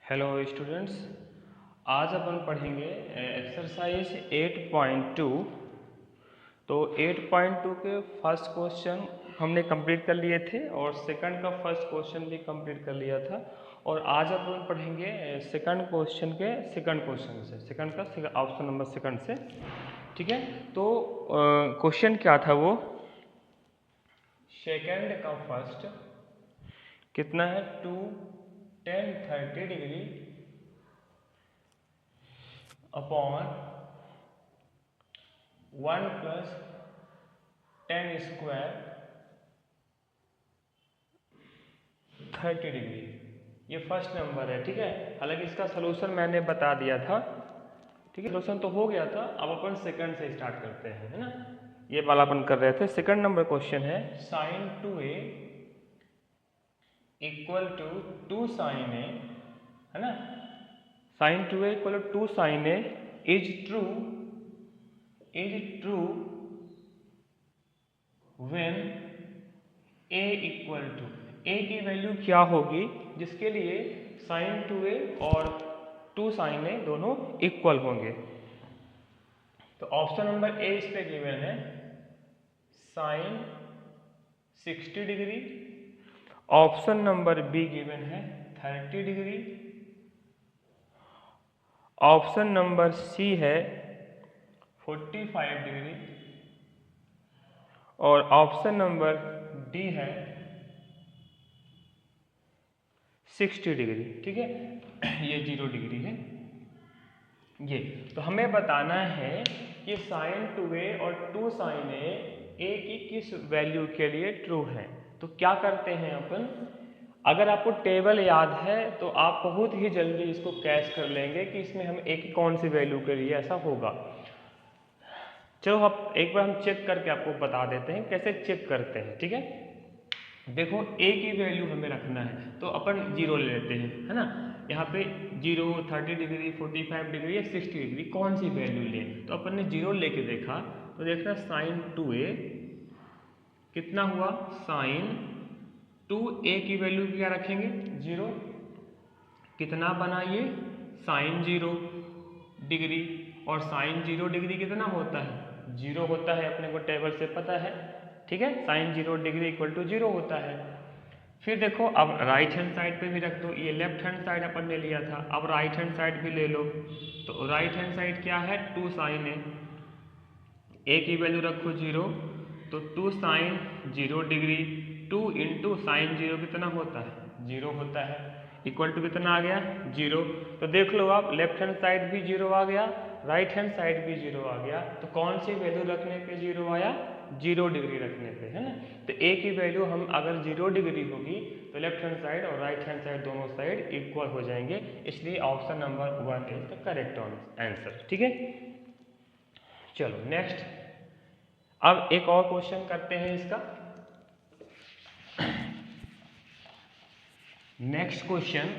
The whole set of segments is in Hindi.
हेलो स्टूडेंट्स, आज अपन पढ़ेंगे एक्सरसाइज 8.2। तो 8.2 के फर्स्ट क्वेश्चन हमने कंप्लीट कर लिए थे और सेकंड का फर्स्ट क्वेश्चन भी कंप्लीट कर लिया था। और आज अपन पढ़ेंगे सेकंड क्वेश्चन के सेकंड क्वेश्चन से, सेकंड का ऑप्शन नंबर सेकंड से। ठीक है, तो क्वेश्चन क्या था वो, सेकंड का फर्स्ट कितना है 2 10 30 degree upon 1 plus 10 square 30 degree, ये फर्स्ट नंबर है। ठीक है, हालांकि इसका सोल्यूशन मैंने बता दिया था। ठीक है, सोल्यूशन तो हो गया था। अब अपन सेकंड से स्टार्ट करते हैं, है ना। ये वाला अपन कर रहे थे। सेकंड नंबर क्वेश्चन है sin 2a equal to 2 sin a, है ना। sin 2a equal to 2 sin a is true when a equal to, a की वैल्यू क्या होगी जिसके लिए sin 2a और 2 sin a दोनों इक्वल होंगे। तो ऑप्शन नंबर ए इस पे गिवन है sin 60 degree, option number be given है 30 डिग्री, ऑप्शन नंबर सी है 45 डिग्री और ऑप्शन नंबर डी है 60 डिग्री। ठीक है, ये 0 डिग्री है ये। तो हमें बताना है कि sin 2a और 2 sin a की किस वैल्यू के लिए ट्रू है। तो क्या करते हैं अपन, अगर आपको टेबल याद है तो आप बहुत ही जल्दी इसको कैच कर लेंगे कि इसमें हम a की कौन सी वैल्यू के लिए ऐसा होगा। चलो अब एक बार हम चेक करके आपको बता देते हैं कैसे चेक करते हैं। ठीक है, देखो a की वैल्यू हमें रखना है तो अपन 0 ले लेते हैं, है ना। यहाँ पे 0, 30 डिग्री, 45 डिग्री या 60 डिग्री कौन सी वैल्यू लें। तो अपन ने 0 लेके देखा तो देखना sin 2a कितना हुआ, sin 2a की वैल्यू क्या रखेंगे 0, कितना बना ये sin 0 डिग्री, और sin 0 डिग्री कितना होता है 0 होता है, अपने को टेबल से पता है। ठीक है, sin 0 डिग्री इक्वल टू 0 होता है। फिर देखो अब राइट हैंड साइड पे भी रख दो, ये लेफ्ट हैंड साइड अपन ने लिया था, अब राइट हैंड साइड भी ले लो। तो राइट हैंड साइड क्या है 2 sin a की वैल्यू रखो 0, तो 2 sin 0 डिग्री 2 इंटू साइन 0 कितना होता है 0 होता है, इक्वल टू कितना आ गया 0। तो देख लो आप, लेफ्ट हैंड साइड भी 0 आ गया, राइट हैंड साइड भी 0 आ गया। तो कौन सी वैल्यू रखने पे 0 आया 0 डिग्री रखने पे, है ना। तो a की वैल्यू हम अगर 0 डिग्री होगी तो लेफ्ट हैंड साइड और राइट हैंड साइड दोनों साइड इक्वल हो जाएंगे, इसलिए option number 1 is the correct answer. ठीक है, चलो नेक्स्ट, अब एक और क्वेश्चन करते हैं इसका। नेक्स्ट क्वेश्चन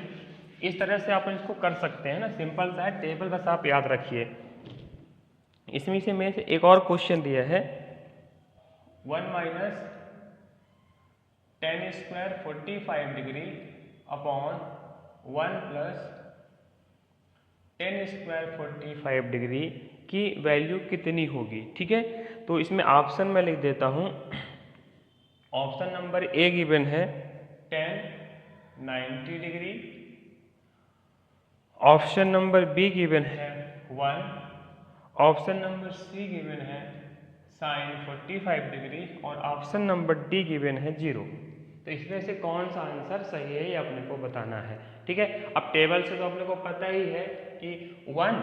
इस तरह से आप इसको कर सकते हैं ना, सिंपल सा है टेबल, बस आप याद रखिए। इसमें से में से एक और क्वेश्चन दिया है 1 minus 10 square 45 degree upon 1 plus 10 square 45 degree की वैल्यू कितनी होगी। ठीक है, तो इसमें ऑप्शन में लिख देता हूं। ऑप्शन नंबर ए गिवन है 10 90 degree, option number be given है 1, ऑप्शन नंबर सी गिवन है sin 45 डिग्री और ऑप्शन नंबर डी गिवन है 0। तो इसमें से कौन सा आंसर सही है ये अपने को बताना है। ठीक है, अब टेबल से तो अपने को पता ही है कि 1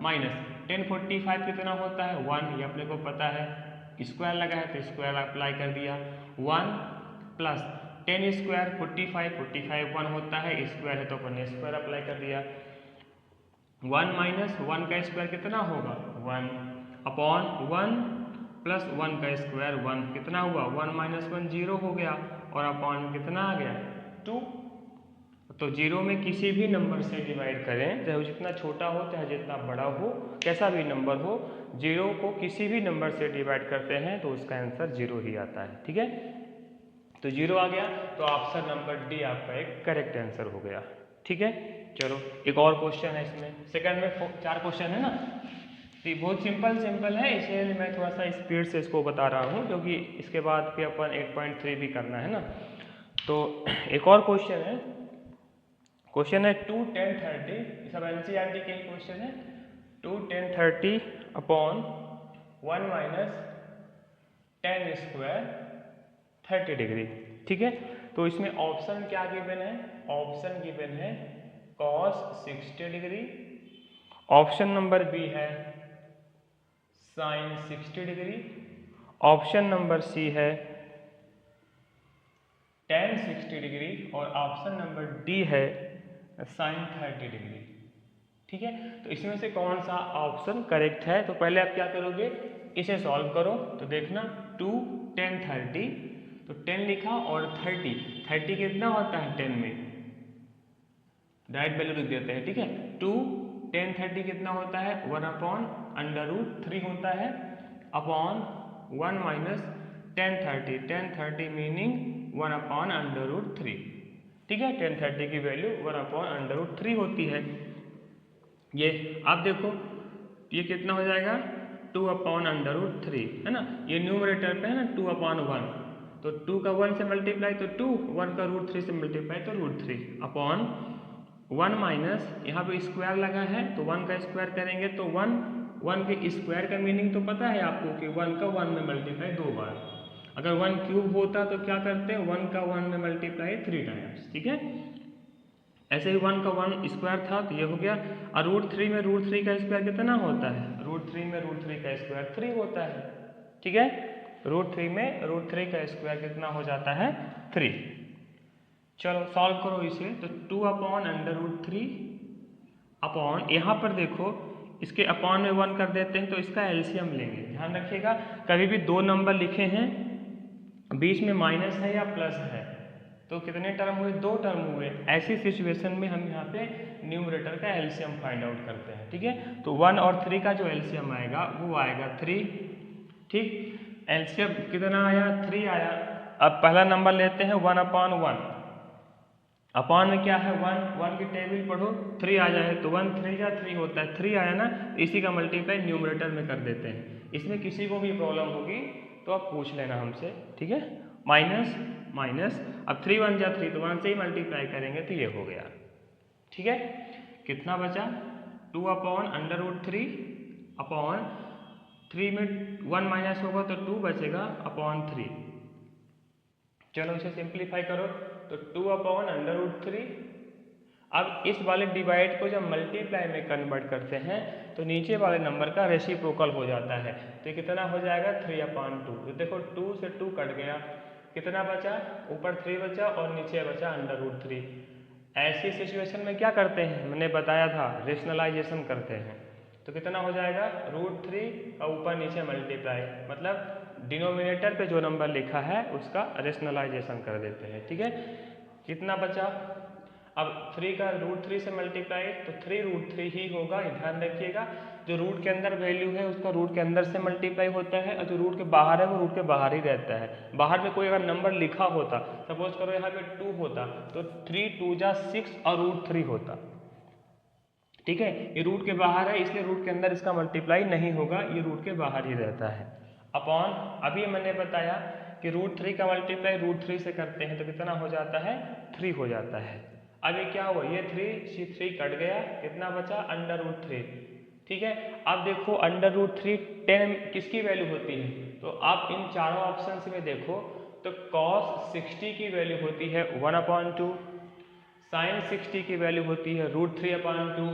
माइनस 1045 कितना होता है 1, ये अपने को पता है। स्क्वायर लगा है तो स्क्वायर अप्लाई कर दिया, 1 प्लस 10 स्क्वायर 45 1 होता है, स्क्वायर है तो अपन ने स्क्वायर अप्लाई कर दिया। 1 माइनस 1 का स्क्वायर कितना होगा 1 अपॉन 1 प्लस 1 का स्क्वायर 1 कितना हुआ 1 माइनस 1 0 हो गया, और अपॉन कितना आ गया 2। तो 0 में किसी भी नंबर से डिवाइड करें, चाहे जितना छोटा हो चाहे जितना बड़ा हो, कैसा भी नंबर हो, 0 को किसी भी नंबर से डिवाइड करते हैं तो उसका आंसर 0 ही आता है। ठीक है, तो 0 आ गया, तो ऑप्शन नंबर डी आपका एक करेक्ट आंसर हो गया। ठीक है। चलो एक और क्वेश्चन है इसमें, सेकंड में 4 क्वेश्चन है ना, तो ये बहुत सिंपल है, इसलिए मैं थोड़ा सा स्पीड से इसको बता रहा हूँ, क्योंकि इसके बाद फिर अपन 8.3 भी करना है ना। तो एक और क्वेश्चन है 2 10 30, सब एनसीईआरटी के क्वेश्चन है। 2 10 30 अपॉन 1 माइनस 10 स्क्वायर 30 डिग्री, ठीक है। तो इसमें ऑप्शन क्या गिवन है, ऑप्शन गिवन है cos 60 degree, option number B है sin 60 degree, option number C है tan 60 डिग्री और ऑप्शन नंबर डी है sin 30 डिग्री, ठीक है। तो इसमें से कौन सा ऑप्शन करेक्ट है, तो पहले आप क्या करोगे, इसे सॉल्व करो। तो देखना 2 10 30, तो 10 लिखा और 30 कितना होता है 10 में, डायरेक्ट वैल्यू लिख देते हैं, ठीक है। 2 10 30 कितना होता है 1/√3 होता है, अपॉन 1 माइनस 10 30 मीनिंग 1/√3, ठीक है। 10 30 की वैल्यू 1/√3 होती है। ये आप देखो ये कितना हो जाएगा 2/√3 है ना, ये न्यूमरेटर पे है ना 2/1, तो 2 का 1 से मल्टीप्लाई तो 2, 1 का √3 से मल्टीप्लाई तो √3 अपॉन 1 माइनस यहाँ पे स्क्वायर लगा है तो 1 का स्क्वायर करेंगे तो 1 के स्क्वायर का मीनिंग तो पता है आपको कि 1 का 1 में मल्टीप्लाई 2 बार, अगर 1 क्यूब होता तो क्या करते हैं 1 का 1 में मल्टीप्लाई 3 टाइम्स, ठीक है। ऐसे ही 1 का 1 स्क्वायर था तो ये हो गया, और √3 में √3 का स्क्वायर कितना होता है, √3 में √3 का स्क्वायर 3 होता है, ठीक है। √3 में √3 का स्क्वायर कितना हो जाता है 3। चलो सॉल्व करो इसे, तो 2/√3 अपॉन यहाँ पर देखो इसके अपॉन में 1 कर देते हैं तो इसका एलसीएम लेंगे। ध्यान रखिएगा कभी भी 2 नंबर लिखे हैं बीच में माइनस है या प्लस है तो कितने टर्म हुए, 2 टर्म हुए। ऐसी सिचुएशन में हम यहाँ पे न्यूमरेटर का एलसीएम फाइंड आउट करते हैं, ठीक है। तो 1 और 3 का जो एलसीएम आएगा वो आएगा 3, ठीक। एलसीएम कितना आया 3 आया। अब पहला नंबर लेते हैं 1/1, अपॉन में क्या है 1 की टेबल पढ़ो 3 आ जाए तो 1 3 या 3 होता है, 3 आया ना, इसी का मल्टीप्लाई न्यूमरेटर में कर देते हैं। इसमें किसी को भी प्रॉब्लम होगी तो आप पूछ लेना हमसे, ठीक है। माइनस माइनस, अब 3 1 जा 3 तो 1 से ही मल्टीप्लाई करेंगे तो ये हो गया, ठीक है। कितना बचा 2/√3 अपॉन 3 में 1 माइनस होगा तो 2 बचेगा अपॉन 3। चलो इसे सिंप्लीफाई करो तो 2/√3। अब इस वाले डिवाइड को जब मल्टीप्लाई में कन्वर्ट करते हैं तो नीचे वाले नंबर का रेसिप्रोकल हो जाता है, तो ये कितना हो जाएगा 3/2। तो देखो 2 से 2 कट गया, कितना बचा, ऊपर 3 बचा और नीचे बचा √3। ऐसी सिचुएशन में क्या करते हैं, मैंने बताया था रेशनलाइजेशन करते हैं, तो कितना हो जाएगा √3 का ऊपर नीचे मल्टीप्लाई, मतलब डिनोमिनेटर पे जो नंबर लिखा है उसका रेशनलाइजेशन कर देते हैं, ठीक है। कितना बचा, अब 3 का √3 से मल्टीप्लाई तो 3√3 ही होगा, ध्यान रखिएगा। जो रूट के अंदर वैल्यू है उसका रूट के अंदर से मल्टीप्लाई होता है और जो रूट के बाहर है वो रूट के बाहर ही रहता है। बाहर में कोई अगर नंबर लिखा होता, सपोज करो यहाँ पे 2 होता तो 3 2 जा 6 और √3 होता, ठीक है। ये रूट के बाहर है इसलिए रूट के अंदर इसका मल्टीप्लाई नहीं होगा, ये रूट के बाहर ही रहता है। अपॉन अभी मैंने बताया कि √3 का मल्टीप्लाई √3 से करते हैं तो कितना हो जाता है 3 हो जाता है। अब ये क्या हुआ, ये 3 कट गया, कितना बचा √3, ठीक है। अब देखो √3 10 किसकी वैल्यू होती है, तो आप इन चारों ऑप्शन में देखो तो cos 60 की वैल्यू होती है 1/2, sin 60 की वैल्यू होती है √3/2,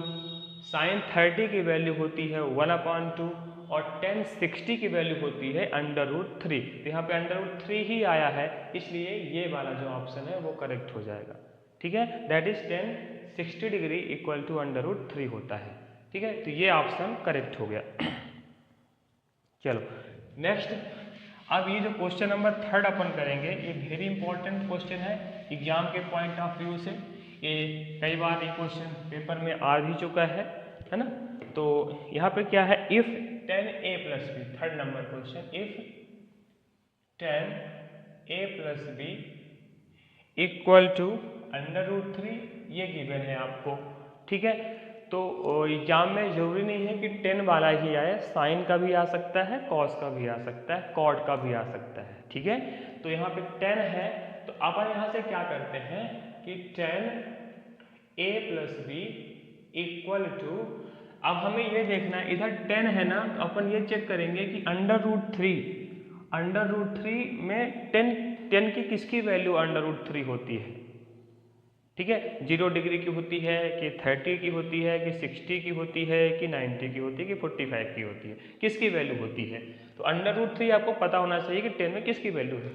sin 30 की वैल्यू होती है 1/2 और tan 60 की वैल्यू होती है √3। तो यहाँ पे √3 ही आया है इसलिए ये वाला जो ऑप्शन है वो करेक्ट हो जाएगा, ठीक है। That is tan 60 degree equal to √3 होता है, ठीक है। तो ये ऑप्शन करेक्ट हो गया। चलो नेक्स्ट, अब ये जो क्वेश्चन नंबर 3 अपन करेंगे ये वेरी इंपॉर्टेंट क्वेश्चन है एग्जाम के पॉइंट ऑफ व्यू से। ये कई बार ये क्वेश्चन पेपर में आ भी चुका है ना। तो यहाँ पे क्या है, if 10a + b, 3rd number question, if 10a + b equal to √3 ये गिवन है आपको, ठीक है। तो एग्जाम में जरूरी नहीं है कि 10 वाला ही आए, साइन का भी आ सकता है, कॉस का भी आ सकता है, कॉट का भी आ सकता है, ठीक है। तो यहाँ पे 10 है, तो अपन यहाँ से क्या करते हैं कि 10a + b = अब हमें ये देखना है, इधर 10 है ना, तो अपन ये चेक करेंगे कि √3 में 10 की किसकी वैल्यू √3 होती है, ठीक है। 0 डिग्री की होती है कि 30 की होती है कि 60 की होती है कि 90 की होती है कि 45 की होती है, किसकी वैल्यू होती है। तो √3 आपको पता होना चाहिए कि 10 में किसकी वैल्यू है।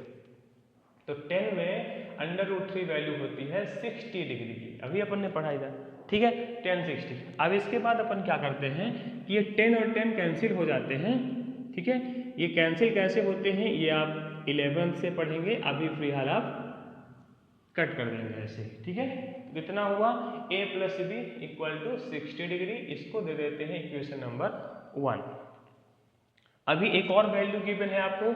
तो 10 में √3 वैल्यू होती है 60 डिग्री की, अभी अपन ने पढ़ा इधर, ठीक है, 10 60। अब इसके बाद अपन क्या करते हैं कि ये 10 और 10 कैंसिल हो जाते हैं, ठीक है। ये कैंसिल कैसे होते हैं ये आप 11th से पढ़ेंगे, अभी फिलहाल आप कट कर देंगे ऐसे, ठीक है। कितना हुआ a + b = 60 डिग्री, इसको दे देते हैं इक्वेशन नंबर 1। अभी एक और वैल्यू गिवन है आपको,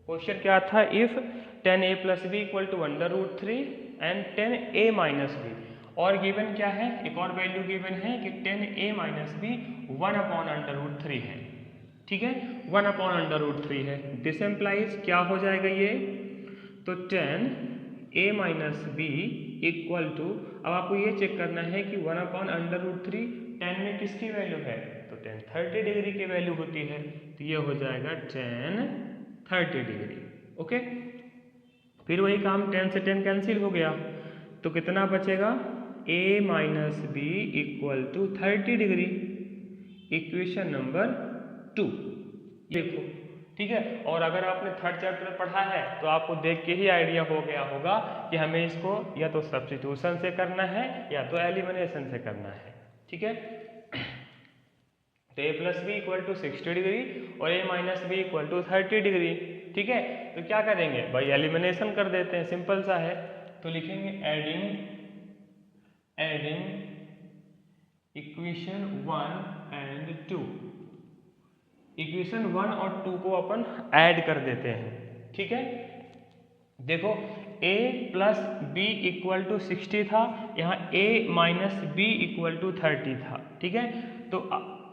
क्वेश्चन क्या था, if 10a + b = √3 and 10a - b, और गिवन क्या है, एक और वैल्यू गिवन है कि 10a - b 1/√3 है, ठीक है, 1/√3 है। दिस एम्प्लाइज क्या हो जाएगा ये, तो 10a - b = अब आपको ये चेक करना है कि 1/√3 10 में किसकी वैल्यू है, तो 10 30 डिग्री की वैल्यू होती है, तो ये हो जाएगा 10 30 डिग्री, ओके। फिर वही काम 10 से 10 कैंसिल हो गया, तो कितना बचेगा, a - b = 30 degree, equation number 2, देखो, ठीक है। और अगर आपने थर्ड चैप्टर पढ़ा है तो आपको देख के ही आइडिया हो गया होगा कि हमें इसको या तो सब्स्टिट्यूशन से करना है या तो एलिमिनेशन से करना है, ठीक है। तो a + b = 60 डिग्री और a - b = 30 डिग्री, ठीक है। तो क्या करेंगे भाई, एलिमिनेशन कर देते हैं, सिंपल सा है। तो लिखेंगे एडिंग इक्वेशन 1 एंड 2, इक्वेशन 1 और 2 को अपन ऐड कर देते हैं, ठीक है। देखो a + b = 60 था, यहाँ a - b = 30 था, ठीक है। तो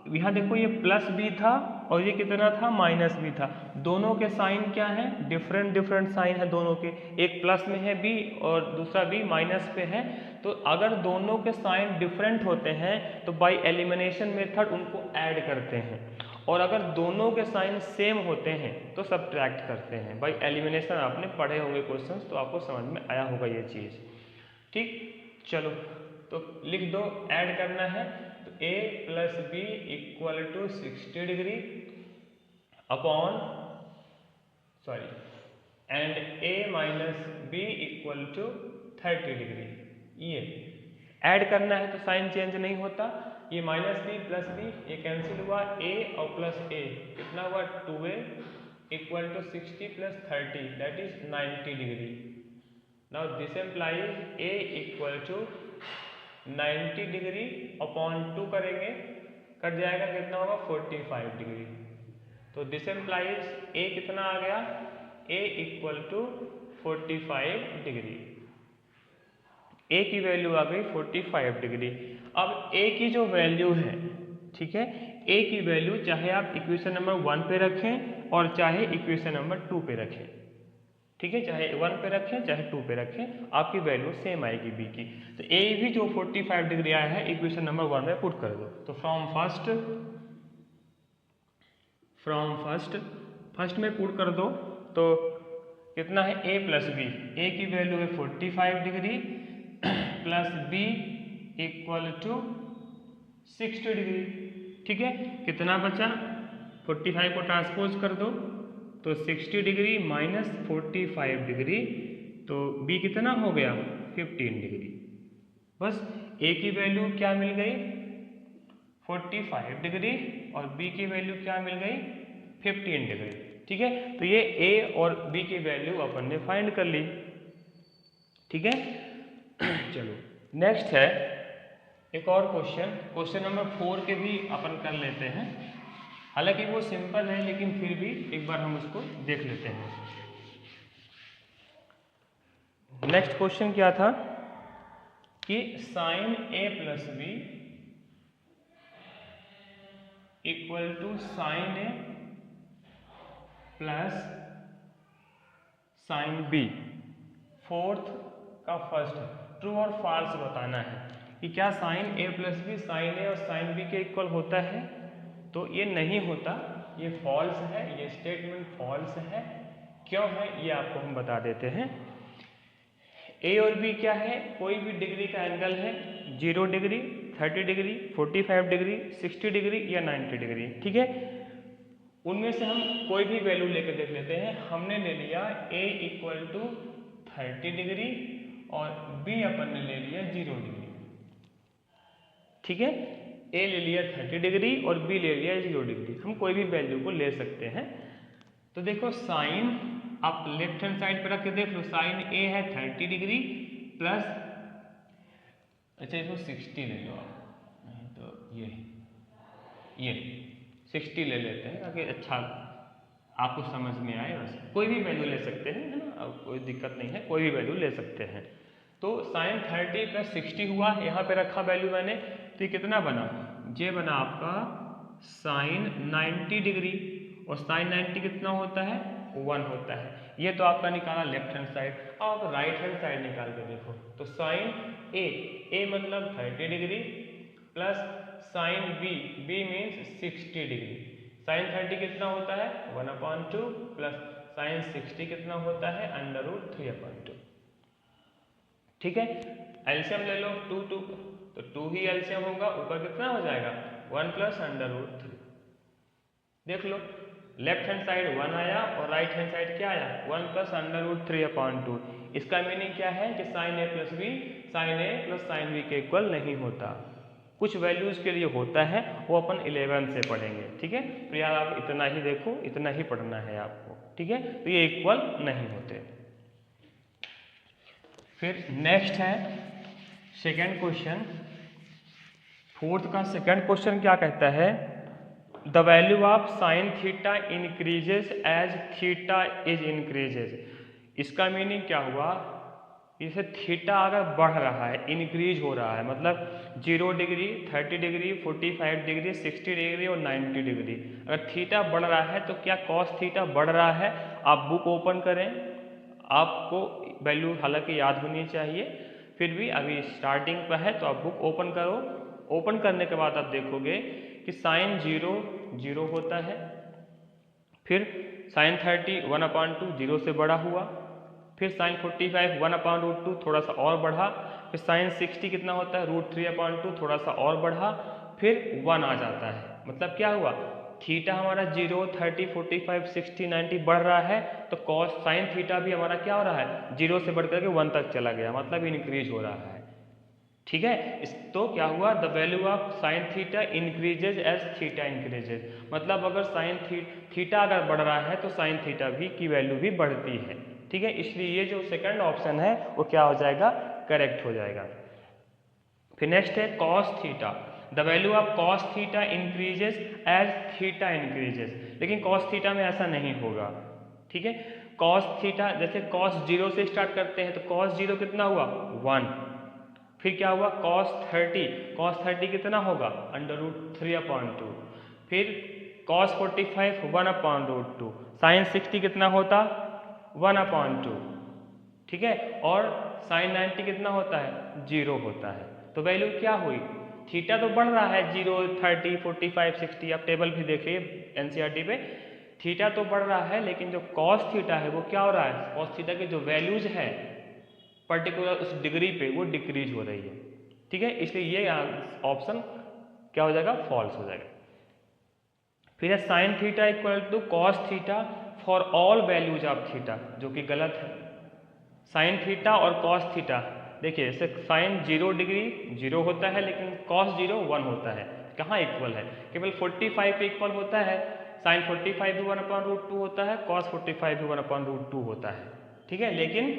यहाँ देखो ये +b था और ये कितना था, -b था, दोनों के साइन क्या है, डिफरेंट साइन है दोनों के, एक प्लस में है b और दूसरा b माइनस पे है। तो अगर दोनों के साइन डिफरेंट होते हैं तो बाय एलिमिनेशन मेथड उनको ऐड करते हैं, और अगर दोनों के साइन सेम होते हैं तो सब्ट्रैक्ट करते हैं। बाय एलिमिनेशन आपने पढ़े होंगे क्वेश्चंस, तो आपको समझ में आया होगा ये चीज़, ठीक। चलो तो लिख दो, ऐड करना है, तो a + b = 60 degree upon and a - b = 30 degree, ये ऐड करना है तो साइन चेंज नहीं होता, ये -b + b ये कैंसिल हुआ, a और प्लस a कितना हुआ, 2a = 60 + 30 that is 90 degree. Now this implies a = 90 degree upon 2 करेंगे, कट जाएगा, कितना होगा, 45 डिग्री। तो दिस एम्प्लाइज a कितना आ गया, a = 45 डिग्री, a की वैल्यू आ गई 45 डिग्री। अब a की जो वैल्यू है, ठीक है, a की वैल्यू चाहे आप इक्वेशन नंबर 1 पे रखें और चाहे इक्वेशन नंबर 2 पे रखें, ठीक है, चाहे 1 पे रखें चाहे 2 पे रखें, आपकी वैल्यू सेम आएगी b की। तो a भी जो 45 डिग्री आया है इक्वेशन नंबर 1 में पुट कर दो। तो फ्रॉम फर्स्ट में पुट कर दो, तो कितना है, a + b, a की वैल्यू है 45 डिग्री प्लस b = 60 डिग्री, ठीक है। कितना बचा, 45 को ट्रांसपोज कर दो, तो 60 डिग्री माइनस 45 डिग्री, तो b कितना हो गया, 15 डिग्री। बस a की वैल्यू क्या मिल गई, 45 डिग्री, और b की वैल्यू क्या मिल गई, 15 डिग्री, ठीक है। तो ये a और b की वैल्यू अपन ने फाइंड कर ली, ठीक है। चलो नेक्स्ट है एक और क्वेश्चन नंबर 4 के भी अपन कर लेते हैं, हालांकि वो सिंपल है लेकिन फिर भी एक बार हम उसको देख लेते हैं। नेक्स्ट क्वेश्चन क्या था, कि sine A plus B equal to sine A plus sine B. Fourth का फर्स्ट ट्रू और फॉल्स बताना है कि क्या sine A plus B sine A और साइन बी के इक्वल होता है। तो ये नहीं होता, ये फॉल्स है, ये स्टेटमेंट फॉल्स है। क्यों है ये आपको हम बता देते हैं। ए और बी क्या है, कोई भी डिग्री का एंगल है, 0 डिग्री, 30 डिग्री, 45 डिग्री, 60 डिग्री या 90 डिग्री, ठीक है। उनमें से हम कोई भी वैल्यू लेकर देख लेते हैं। हमने ले लिया a इक्वल टू 30 डिग्री और b अपन ने ले लिया 0 डिग्री, ठीक है। a ले लिया 30 डिग्री और b ले लिया 0 डिग्री। हम कोई भी वैल्यू को ले सकते हैं। तो देखो साइन आप लेफ्ट हैंड साइड पर रख के देख लो, साइन a है 30 डिग्री प्लस, अच्छा इसको 60 ले लो आप, नहीं तो ये 60 ले लेते हैं ताकि अच्छा आपको समझ में आए। बस कोई भी वैल्यू ले सकते हैं, है ना, अब कोई दिक्कत नहीं है, कोई भी वैल्यू ले सकते हैं। तो साइन 30 प्लस 60 हुआ, यहाँ पे रखा वैल्यू मैंने, तो ये कितना बना, ये बना आपका साइन 90 डिग्री और साइन 90 कितना होता है, 1 होता है। ये तो आपका निकाला लेफ्ट हैंड साइड। अब आप राइट हैंड साइड निकाल के देखो, तो साइन ए मतलब 30 degree plus sine B means 60 degree. Sine 30 कितना होता है 1/2 प्लस साइन 60 कितना होता है √3/2, ठीक है। एलसीएम ले लो 2 तो 2 ही एलसीएम होगा, ऊपर कितना हो जाएगा 1 प्लस √3। देख लो लेफ्ट हैंड साइड 1 आया और राइट हैंड साइड क्या आया 1 प्लस √3/2। इसका मीनिंग क्या है कि sine A plus B sine A plus sine B के इक्वल नहीं होता। कुछ वैल्यूज के लिए होता है, वो अपन 11 से पढ़ेंगे, ठीक है। तो यार आप इतना ही देखो, इतना ही पढ़ना है आपको, ठीक है। तो ये इक्वल नहीं होते। फिर नेक्स्ट है सेकंड क्वेश्चन, फोर्थ का सेकंड क्वेश्चन क्या कहता है, the value of sine theta increases as theta is increases. इसका मीनिंग क्या हुआ, इसे थीटा अगर बढ़ रहा है, इंक्रीज हो रहा है, मतलब 0 डिग्री, 30 डिग्री, 45 डिग्री, 60 डिग्री और 90 डिग्री, अगर थीटा बढ़ रहा है तो क्या कॉस थीटा बढ़ रहा है। आप बुक ओपन करें, आपको वैल्यू हालांकि याद होनी चाहिए, फिर भी अभी स्टार्टिंग पर है तो आप बुक ओपन करो। ओपन करने के बाद आप देखोगे कि साइन 0 होता है, फिर साइन 30 1/2 0 से बड़ा हुआ, फिर साइन 45 1/2 थोड़ा सा और बढ़ा, फिर साइन 60 कितना होता है √3/2 थोड़ा सा और बढ़ा, फिर 1 आ जाता है। मतलब क्या हुआ, थीटा हमारा 0 30 45 60 90 बढ़ रहा है, तो कॉस साइन थीटा भी हमारा क्या हो रहा है 0 से बढ़ करके 1 तक चला गया, मतलब इंक्रीज हो रहा है, ठीक है। तो क्या हुआ, the value of sine theta increases as theta increases, मतलब अगर साइन थीटा अगर बढ़ रहा है तो साइन थीटा भी की वैल्यू भी बढ़ती है, ठीक है। इसलिए ये जो सेकंड ऑप्शन है वो क्या हो जाएगा, करेक्ट हो जाएगा। फिर नेक्स्ट है cos theta, the value of cos theta increases as theta increases, लेकिन कॉस थीटा में ऐसा नहीं होगा, ठीक है। कॉस थीटा जैसे कॉस 0 से स्टार्ट करते हैं, तो कॉस 0 कितना हुआ 1, फिर क्या हुआ cos 30 कितना होगा √3/2, फिर cos 45 1/2, साइन 60 कितना होता 1/2, ठीक है, और साइन 90 कितना होता है 0 होता है। तो वैल्यू क्या हुई, थीटा तो बढ़ रहा है 0 30 45 60, आप टेबल भी देखिए एनसीईआरटी पे, थीटा तो बढ़ रहा है, लेकिन जो cos थीटा है वो क्या हो रहा है, cos थीटा के जो वैल्यूज है पर्टिकुलर उस डिग्री पे वो डिक्रीज हो रही है, ठीक है। इसलिए ये ऑप्शन क्या हो जाएगा, फॉल्स हो जाएगा। फिर है sine theta equal to cos theta for all values of theta, जो कि गलत है। साइन थीटा और कॉस थीटा देखिए, जैसे साइन 0 डिग्री 0 होता है, लेकिन कॉस 0 1 होता है, कहाँ इक्वल है, केवल 45 पे इक्वल होता है। साइन 45 भी 1/2 होता है, कॉस 45 भी 1/2 होता है, ठीक है, लेकिन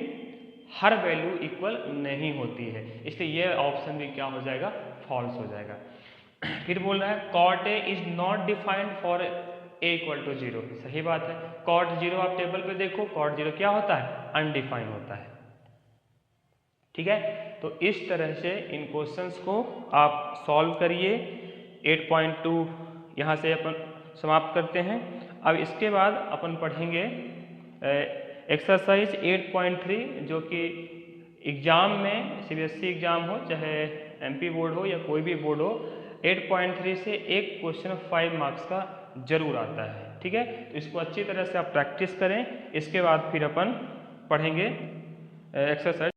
हर वैल्यू इक्वल नहीं होती है, इसलिए यह ऑप्शन भी क्या हो जाएगा, फॉल्स हो जाएगा। फिर बोल रहा है cot A is not defined for A equal to 0, सही बात है। कॉट 0 आप टेबल पे देखो, कॉट 0 क्या होता है, अनडिफाइंड होता है। ठीक है। तो इस तरह से इन क्वेश्चंस को आप सॉल्व करिए। 8.2 यहाँ से अपन समाप्त करते हैं। अब इसके बाद अपन पढ़ेंगे एक्सरसाइज 8.3 जो कि एग्ज़ाम में सीबीएसई एग्ज़ाम हो चाहे एमपी बोर्ड हो या कोई भी बोर्ड हो, 8.3 से एक क्वेश्चन 5 मार्क्स का जरूर आता है। ठीक है, तो इसको अच्छी तरह से आप प्रैक्टिस करें। इसके बाद फिर अपन पढ़ेंगे एक्सरसाइज